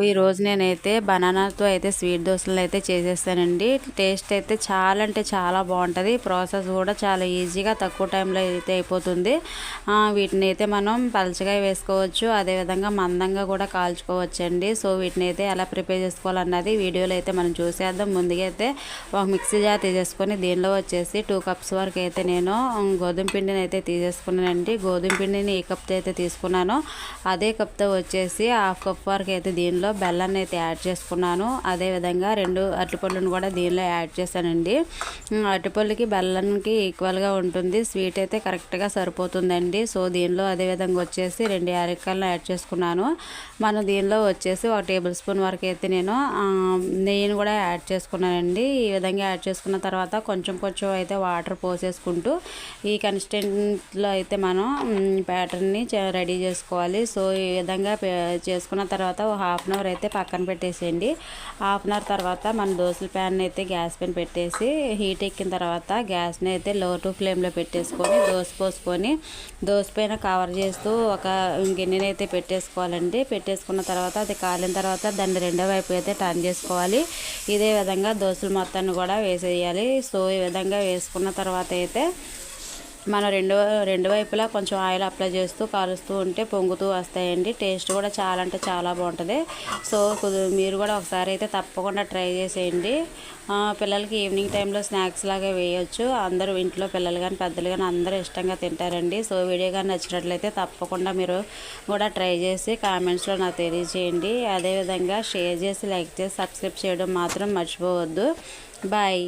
ఈరోజు నేనైతే బనానాతో అయితే స్వీట్ దోశలు అయితే చేసేస్తానండి. టేస్ట్ అయితే చాలా అంటే చాలా బాగుంటుంది. ప్రాసెస్ కూడా చాలా ఈజీగా తక్కువ టైంలో అయితే అయిపోతుంది. వీటిని అయితే మనం పలచగా వేసుకోవచ్చు, అదేవిధంగా మందంగా కూడా కాల్చుకోవచ్చు అండి. సో వీటిని అయితే ఎలా ప్రిపేర్ చేసుకోవాలన్నది వీడియోలో అయితే మనం చూసేద్దాం. ముందుగా అయితే ఒక మిక్సీ జార్ తీసేసుకొని దీనిలో వచ్చేసి 2 కప్స్ వరకు అయితే నేను గోధుమ పిండిని అయితే తీసేసుకున్నానండి. గోధుమ పిండిని ఏ కప్తో అయితే తీసుకున్నానో అదే కప్తో వచ్చేసి 1/2 కప్ వరకు అయితే దీనిలో బెల్లాన్ని అయితే యాడ్ చేసుకున్నాను. అదేవిధంగా 2 అరటిపళ్ళను కూడా దీనిలో యాడ్ చేశానండి. అరటిపళ్ళకి బెల్లానికి ఈక్వల్గా ఉంటుంది, స్వీట్ అయితే కరెక్ట్గా సరిపోతుందండి. సో దీనిలో అదేవిధంగా వచ్చేసి 2 యాలక్కాయలను యాడ్ చేసుకున్నాను. మనం దీనిలో వచ్చేసి 1 టేబుల్ స్పూన్ వరకు అయితే నేను నెయ్యిని కూడా యాడ్ చేసుకున్నానండి. ఈ విధంగా యాడ్ చేసుకున్న తర్వాత కొంచెం కొంచెం అయితే వాటర్ పోసేసుకుంటూ ఈ కన్సిస్టెంట్లో అయితే మనం బ్యాటర్ని రెడీ చేసుకోవాలి. సో ఈ విధంగా చేసుకున్న తర్వాత 1/2 అవర్ అయితే పక్కన పెట్టేసేయండి. 1/2 అవర్ తర్వాత మన దోశల ప్యాన్ అయితే గ్యాస్ పైన పెట్టేసి హీట్ ఎక్కిన తర్వాత గ్యాస్ని అయితే లో టు ఫ్లేమ్లో పెట్టేసుకొని దోశ పోసుకొని దోశ పైన కవర్ చేస్తూ ఒక గిన్నెని అయితే పెట్టేసుకోవాలండి. పెట్టేసుకున్న తర్వాత అది కాలిన తర్వాత దాన్ని రెండో వైపు అయితే టర్న్ చేసుకోవాలి. ఇదే విధంగా దోశలు మొత్తాన్ని కూడా వేసేయాలి. సో ఈ విధంగా వేసుకున్న తర్వాత అయితే మనం రెండు వైపులా కొంచెం ఆయిల్ అప్లై చేస్తూ కాలుస్తూ ఉంటే పొంగుతూ వస్తాయండి. టేస్ట్ కూడా చాలా అంటే చాలా బాగుంటుంది. సో మీరు కూడా ఒకసారి అయితే తప్పకుండా ట్రై చేసేయండి. పిల్లలకి ఈవినింగ్ టైంలో స్నాక్స్ లాగా వేయొచ్చు. అందరూ ఇంట్లో పిల్లలు కానీ పెద్దలు కానీ అందరూ ఇష్టంగా తింటారండి. సో వీడియో కానీ నచ్చినట్లయితే తప్పకుండా మీరు కూడా ట్రై చేసి కామెంట్స్లో నాకు తెలియజేయండి. అదేవిధంగా షేర్ చేసి లైక్ చేసి సబ్స్క్రైబ్ చేయడం మాత్రం మర్చిపోవద్దు. బాయ్.